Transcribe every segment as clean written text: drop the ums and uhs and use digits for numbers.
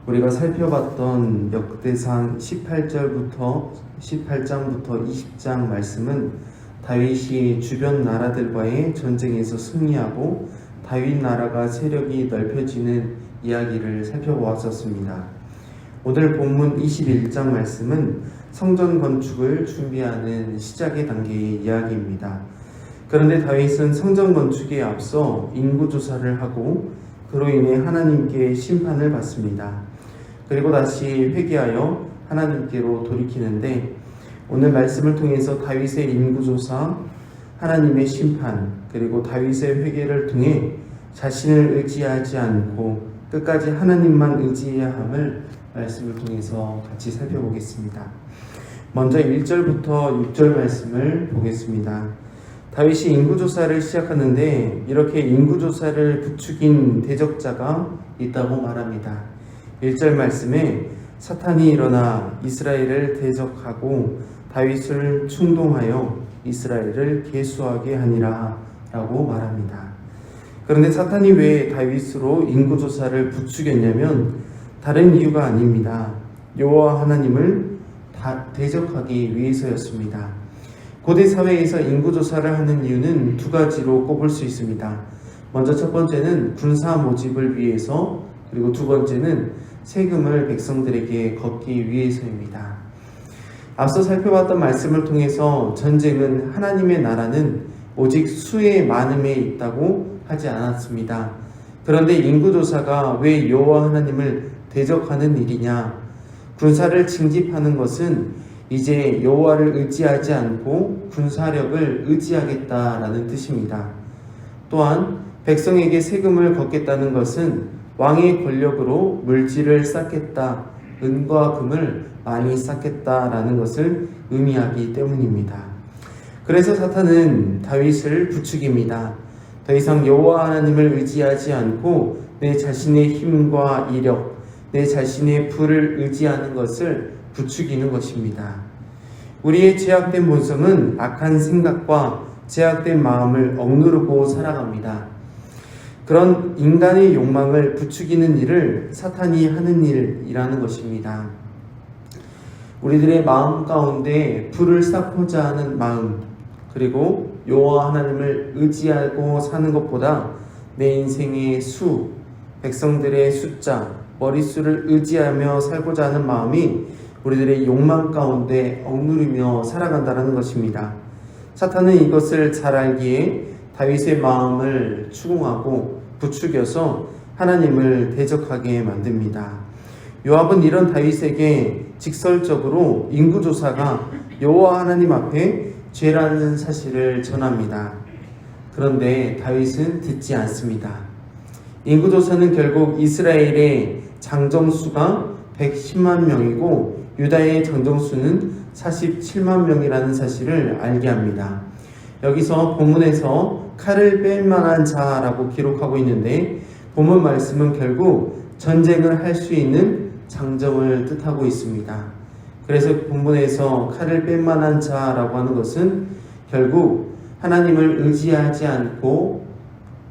우리가 살펴봤던 역대상 18장부터 20장 말씀은 다윗이 주변 나라들과의 전쟁에서 승리하고 다윗 나라가 세력이 넓혀지는 이야기를 살펴보았었습니다. 오늘 본문 21장 말씀은 성전 건축을 준비하는 시작의 단계의 이야기입니다. 그런데 다윗은 성전 건축에 앞서 인구조사를 하고 그로 인해 하나님께 심판을 받습니다. 그리고 다시 회개하여 하나님께로 돌이키는데, 오늘 말씀을 통해서 다윗의 인구조사, 하나님의 심판, 그리고 다윗의 회개를 통해 자신을 의지하지 않고 끝까지 하나님만 의지해야 함을 말씀을 통해서 같이 살펴보겠습니다. 먼저 1절부터 6절 말씀을 보겠습니다. 다윗이 인구조사를 시작하는데 이렇게 인구조사를 부추긴 대적자가 있다고 말합니다. 1절 말씀에 사탄이 일어나 이스라엘을 대적하고 다윗을 충동하여 이스라엘을 계수하게 하니라 라고 말합니다. 그런데 사탄이 왜 다윗으로 인구조사를 부추겼냐면 다른 이유가 아닙니다. 여호와 하나님을 대적하기 위해서였습니다. 고대 사회에서 인구조사를 하는 이유는 두 가지로 꼽을 수 있습니다. 먼저 첫 번째는 군사 모집을 위해서, 그리고 두 번째는 세금을 백성들에게 걷기 위해서입니다. 앞서 살펴봤던 말씀을 통해서 전쟁은 하나님의 나라는 오직 수의 많음에 있다고 하지 않았습니다. 그런데 인구조사가 왜 여호와 하나님을 대적하는 일이냐? 군사를 징집하는 것은 이제 여호와를 의지하지 않고 군사력을 의지하겠다라는 뜻입니다. 또한 백성에게 세금을 걷겠다는 것은 왕의 권력으로 물질을 쌓겠다, 은과 금을 많이 쌓겠다라는 것을 의미하기 때문입니다. 그래서 사탄은 다윗을 부추깁니다. 더 이상 여호와 하나님을 의지하지 않고 내 자신의 힘과 이력, 내 자신의 부를 의지하는 것을 부추기는 것입니다. 우리의 죄악된 본성은 악한 생각과 죄악된 마음을 억누르고 살아갑니다. 그런 인간의 욕망을 부추기는 일을 사탄이 하는 일이라는 것입니다. 우리들의 마음 가운데 불을 쌓고자 하는 마음, 그리고 여호와 하나님을 의지하고 사는 것보다 내 인생의 수, 백성들의 숫자, 머릿수를 의지하며 살고자 하는 마음이 우리들의 욕망 가운데 억누르며 살아간다는 것입니다. 사탄은 이것을 잘 알기에 다윗의 마음을 추궁하고 부추겨서 하나님을 대적하게 만듭니다. 요압은 이런 다윗에게 직설적으로 인구조사가 여호와 하나님 앞에 죄라는 사실을 전합니다. 그런데 다윗은 듣지 않습니다. 인구조사는 결국 이스라엘의 장정수가 110만 명이고 유다의 장정수는 47만 명이라는 사실을 알게 합니다. 여기서 본문에서 칼을 뺄 만한 자라고 기록하고 있는데, 본문 말씀은 결국 전쟁을 할 수 있는 장정을 뜻하고 있습니다. 그래서 본문에서 칼을 뺄 만한 자라고 하는 것은 결국 하나님을 의지하지 않고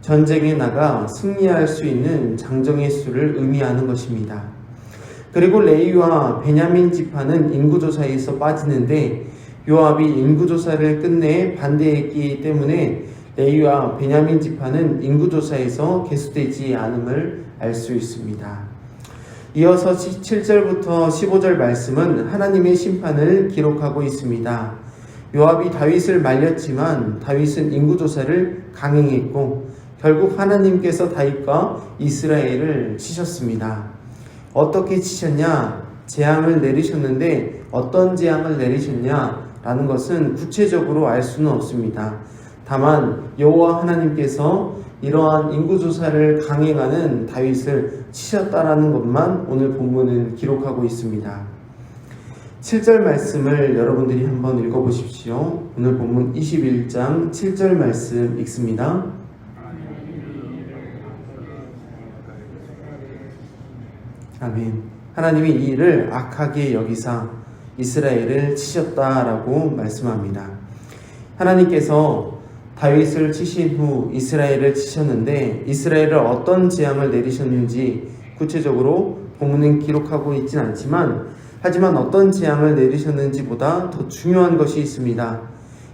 전쟁에 나가 승리할 수 있는 장정의 수를 의미하는 것입니다. 그리고 레위와 베냐민 지파는 인구조사에서 빠지는데 요압이 인구조사를 끝내 반대했기 때문에 레위와 베냐민 지파는 인구조사에서 계수되지 않음을 알 수 있습니다. 이어서 7절부터 15절 말씀은 하나님의 심판을 기록하고 있습니다. 요압이 다윗을 말렸지만 다윗은 인구조사를 강행했고 결국 하나님께서 다윗과 이스라엘을 치셨습니다. 어떻게 치셨냐? 재앙을 내리셨는데 어떤 재앙을 내리셨냐라는 것은 구체적으로 알 수는 없습니다. 다만 여호와 하나님께서 이러한 인구조사를 강행하는 다윗을 치셨다라는 것만 오늘 본문은 기록하고 있습니다. 7절 말씀을 여러분들이 한번 읽어보십시오. 오늘 본문 21장 7절 말씀 읽습니다. 아멘. 하나님이 이 일을 악하게 여기사 이스라엘을 치셨다라고 말씀합니다. 하나님께서 다윗을 치신 후 이스라엘을 치셨는데 이스라엘을 어떤 재앙을 내리셨는지 구체적으로 본문은 기록하고 있진 않지만 하지만 어떤 재앙을 내리셨는지보다 더 중요한 것이 있습니다.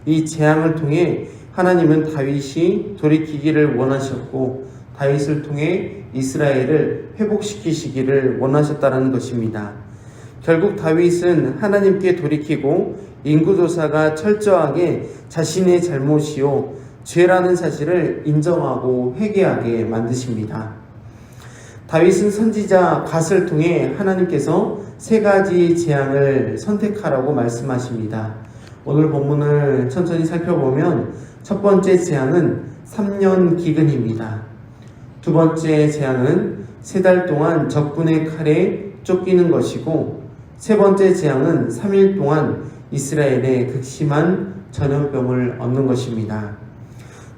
이 재앙을 통해 하나님은 다윗이 돌이키기를 원하셨고 다윗을 통해 이스라엘을 회복시키시기를 원하셨다는 것입니다. 결국 다윗은 하나님께 돌이키고 인구조사가 철저하게 자신의 잘못이요 죄라는 사실을 인정하고 회개하게 만드십니다. 다윗은 선지자 갓을 통해 하나님께서 세 가지 재앙을 선택하라고 말씀하십니다. 오늘 본문을 천천히 살펴보면 첫 번째 재앙은 3년 기근입니다. 두 번째 재앙은 3달 동안 적군의 칼에 쫓기는 것이고 세 번째 재앙은 3일 동안 이스라엘의 극심한 전염병을 얻는 것입니다.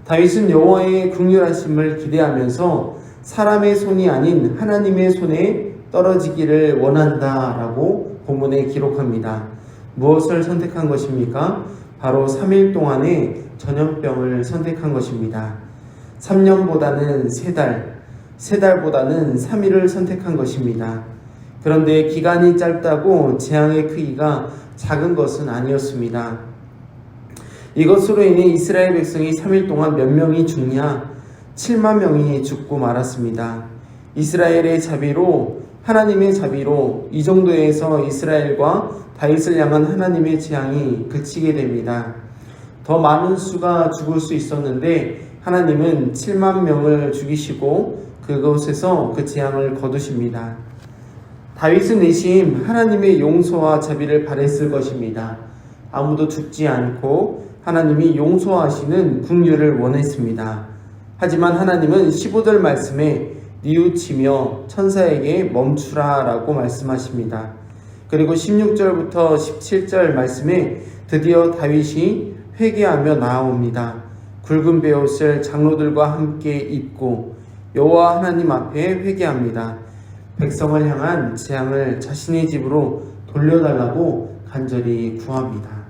다윗은 여호와의 긍휼하심을 기대하면서 사람의 손이 아닌 하나님의 손에 떨어지기를 원한다라고 본문에 기록합니다. 무엇을 선택한 것입니까? 바로 3일 동안의 전염병을 선택한 것입니다. 3년보다는 3달, 3달보다는 3일을 선택한 것입니다. 그런데 기간이 짧다고 재앙의 크기가 작은 것은 아니었습니다. 이것으로 인해 이스라엘 백성이 3일 동안 몇 명이 죽냐? 7만 명이 죽고 말았습니다. 이스라엘의 자비로, 하나님의 자비로 이 정도에서 이스라엘과 다윗을 향한 하나님의 재앙이 그치게 됩니다. 더 많은 수가 죽을 수 있었는데 하나님은 7만 명을 죽이시고 그곳에서 그 재앙을 거두십니다. 다윗은 내심 하나님의 용서와 자비를 바랬을 것입니다. 아무도 죽지 않고 하나님이 용서하시는 긍휼을 원했습니다. 하지만 하나님은 15절 말씀에 뉘우치며 천사에게 멈추라 라고 말씀하십니다. 그리고 16절부터 17절 말씀에 드디어 다윗이 회개하며 나아옵니다. 굵은 베옷을 장로들과 함께 입고 여호와 하나님 앞에 회개합니다. 백성을 향한 재앙을 자신의 집으로 돌려달라고 간절히 구합니다.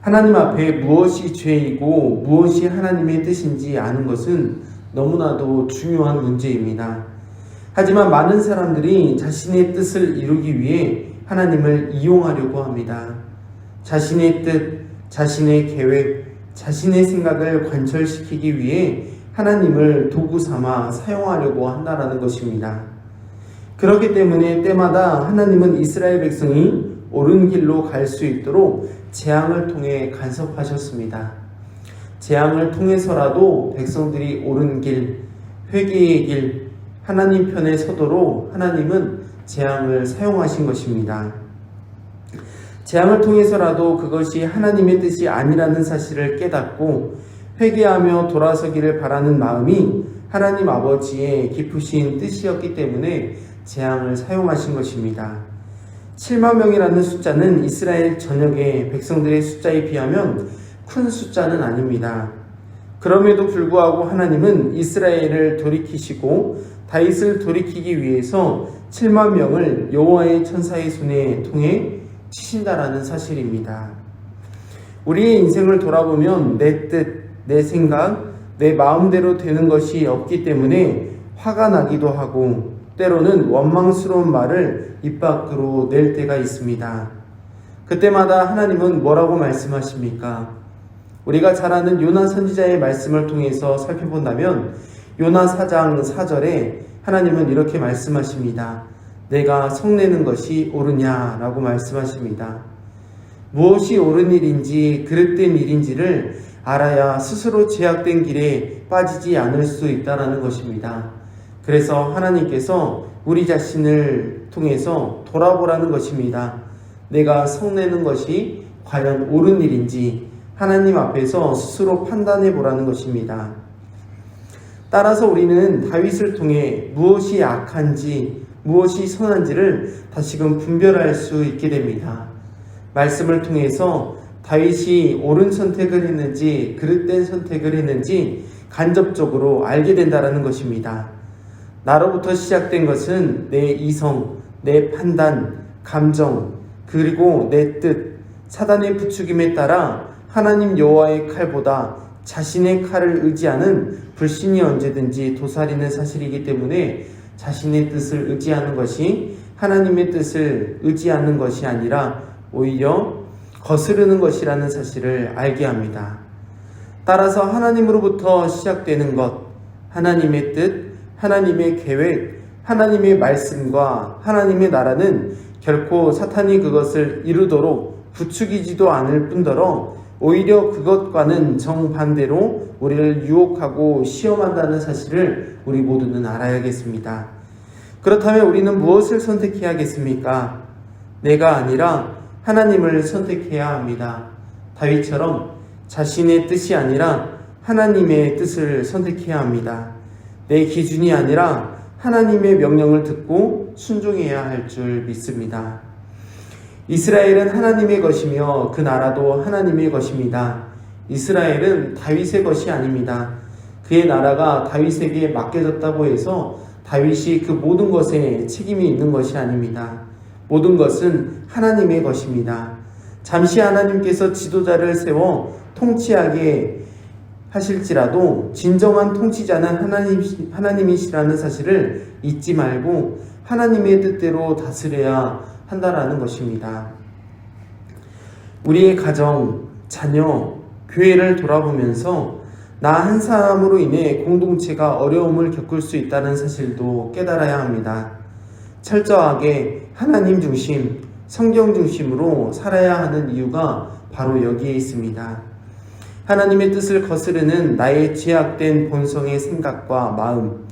하나님 앞에 무엇이 죄이고 무엇이 하나님의 뜻인지 아는 것은 너무나도 중요한 문제입니다. 하지만 많은 사람들이 자신의 뜻을 이루기 위해 하나님을 이용하려고 합니다. 자신의 뜻, 자신의 계획, 자신의 생각을 관철시키기 위해 하나님을 도구 삼아 사용하려고 한다는 것입니다. 그렇기 때문에 때마다 하나님은 이스라엘 백성이 옳은 길로 갈 수 있도록 재앙을 통해 간섭하셨습니다. 재앙을 통해서라도 백성들이 옳은 길, 회개의 길, 하나님 편에 서도록 하나님은 재앙을 사용하신 것입니다. 재앙을 통해서라도 그것이 하나님의 뜻이 아니라는 사실을 깨닫고 회개하며 돌아서기를 바라는 마음이 하나님 아버지의 깊으신 뜻이었기 때문에 재앙을 사용하신 것입니다. 7만 명이라는 숫자는 이스라엘 전역의 백성들의 숫자에 비하면 큰 숫자는 아닙니다. 그럼에도 불구하고 하나님은 이스라엘을 돌이키시고 다윗을 돌이키기 위해서 7만 명을 여호와의 천사의 손에 통해 치신다라는 사실입니다. 우리의 인생을 돌아보면 내 뜻, 내 생각, 내 마음대로 되는 것이 없기 때문에 화가 나기도 하고 때로는 원망스러운 말을 입 밖으로 낼 때가 있습니다. 그때마다 하나님은 뭐라고 말씀하십니까? 우리가 잘 아는 요나 선지자의 말씀을 통해서 살펴본다면 요나 4장 4절에 하나님은 이렇게 말씀하십니다. 내가 성내는 것이 옳으냐라고 말씀하십니다. 무엇이 옳은 일인지 그릇된 일인지를 알아야 스스로 죄악된 길에 빠지지 않을 수 있다는 것입니다. 그래서 하나님께서 우리 자신을 통해서 돌아보라는 것입니다. 내가 성내는 것이 과연 옳은 일인지 하나님 앞에서 스스로 판단해 보라는 것입니다. 따라서 우리는 다윗을 통해 무엇이 악한지 무엇이 선한지를 다시금 분별할 수 있게 됩니다. 말씀을 통해서 다윗이 옳은 선택을 했는지 그릇된 선택을 했는지 간접적으로 알게 된다는 것입니다. 나로부터 시작된 것은 내 이성, 내 판단, 감정, 그리고 내 뜻, 사단의 부추김에 따라 하나님 여호와의 칼보다 자신의 칼을 의지하는 불신이 언제든지 도사리는 사실이기 때문에 자신의 뜻을 의지하는 것이 하나님의 뜻을 의지하는 것이 아니라 오히려 거스르는 것이라는 사실을 알게 합니다. 따라서 하나님으로부터 시작되는 것, 하나님의 뜻, 하나님의 계획, 하나님의 말씀과 하나님의 나라는 결코 사탄이 그것을 이루도록 부추기지도 않을 뿐더러 오히려 그것과는 정반대로 우리를 유혹하고 시험한다는 사실을 우리 모두는 알아야겠습니다. 그렇다면 우리는 무엇을 선택해야겠습니까? 내가 아니라 하나님을 선택해야 합니다. 다윗처럼 자신의 뜻이 아니라 하나님의 뜻을 선택해야 합니다. 내 기준이 아니라 하나님의 명령을 듣고 순종해야 할 줄 믿습니다. 이스라엘은 하나님의 것이며 그 나라도 하나님의 것입니다. 이스라엘은 다윗의 것이 아닙니다. 그의 나라가 다윗에게 맡겨졌다고 해서 다윗이 그 모든 것에 책임이 있는 것이 아닙니다. 모든 것은 하나님의 것입니다. 잠시 하나님께서 지도자를 세워 통치하게 하실지라도 진정한 통치자는 하나님이시라는 사실을 잊지 말고 하나님의 뜻대로 다스려야 한다라는 것입니다. 우리의 가정, 자녀, 교회를 돌아보면서 나 한 사람으로 인해 공동체가 어려움을 겪을 수 있다는 사실도 깨달아야 합니다. 철저하게 하나님 중심, 성경 중심으로 살아야 하는 이유가 바로 여기에 있습니다. 하나님의 뜻을 거스르는 나의 죄악된 본성의 생각과 마음,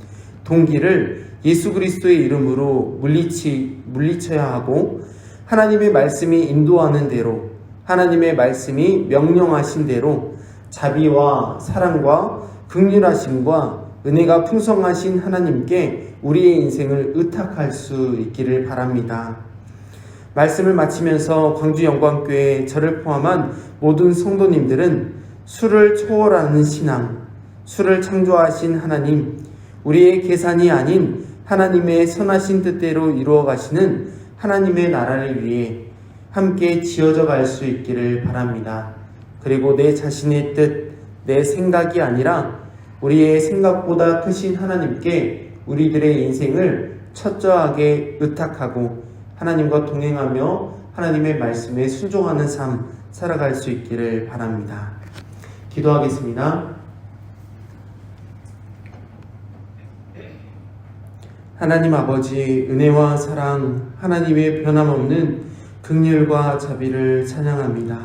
동기를 예수 그리스도의 이름으로 물리쳐야 하고 하나님의 말씀이 인도하는 대로, 하나님의 말씀이 명령하신 대로 자비와 사랑과 긍휼하심과 은혜가 풍성하신 하나님께 우리의 인생을 의탁할 수 있기를 바랍니다. 말씀을 마치면서 광주영광교회 저를 포함한 모든 성도님들은 수를 초월하는 신앙, 수를 창조하신 하나님, 우리의 계산이 아닌 하나님의 선하신 뜻대로 이루어 가시는 하나님의 나라를 위해 함께 지어져 갈 수 있기를 바랍니다. 그리고 내 자신의 뜻, 내 생각이 아니라 우리의 생각보다 크신 하나님께 우리들의 인생을 철저하게 의탁하고 하나님과 동행하며 하나님의 말씀에 순종하는 삶 살아갈 수 있기를 바랍니다. 기도하겠습니다. 하나님 아버지, 은혜와 사랑, 하나님의 변함없는 긍휼과 자비를 찬양합니다.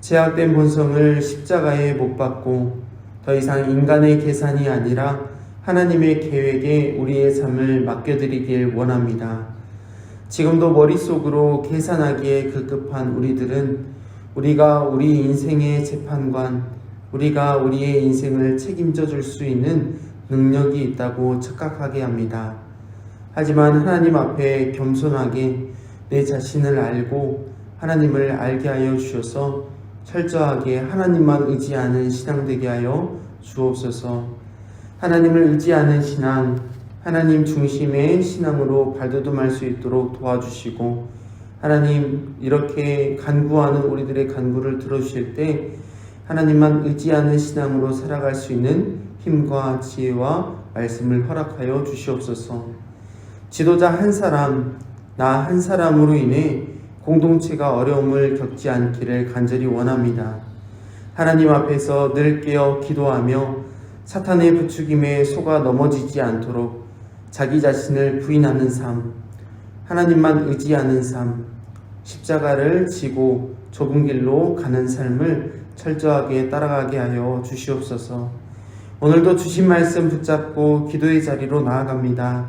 제약된 본성을 십자가에 못 박고 더 이상 인간의 계산이 아니라 하나님의 계획에 우리의 삶을 맡겨드리길 원합니다. 지금도 머릿속으로 계산하기에 급급한 우리들은 우리가 우리 인생의 재판관, 우리가 우리의 인생을 책임져 줄 수 있는 능력이 있다고 착각하게 합니다. 하지만 하나님 앞에 겸손하게 내 자신을 알고 하나님을 알게 하여 주셔서 철저하게 하나님만 의지하는 신앙 되게 하여 주옵소서. 하나님을 의지하는 신앙, 하나님 중심의 신앙으로 발돋움할 수 있도록 도와주시고, 하나님 이렇게 간구하는 우리들의 간구를 들어주실 때 하나님만 의지하는 신앙으로 살아갈 수 있는 힘과 지혜와 말씀을 허락하여 주시옵소서. 지도자 한 사람, 나 한 사람으로 인해 공동체가 어려움을 겪지 않기를 간절히 원합니다. 하나님 앞에서 늘 깨어 기도하며 사탄의 부추김에 속아 넘어지지 않도록 자기 자신을 부인하는 삶, 하나님만 의지하는 삶, 십자가를 지고 좁은 길로 가는 삶을 철저하게 따라가게 하여 주시옵소서. 오늘도 주신 말씀 붙잡고 기도의 자리로 나아갑니다.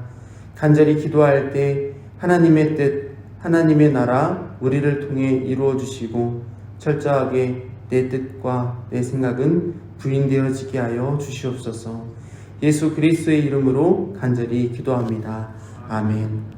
간절히 기도할 때 하나님의 뜻, 하나님의 나라 우리를 통해 이루어 주시고 철저하게 내 뜻과 내 생각은 부인되어지게 하여 주시옵소서. 예수 그리스도의 이름으로 간절히 기도합니다. 아멘.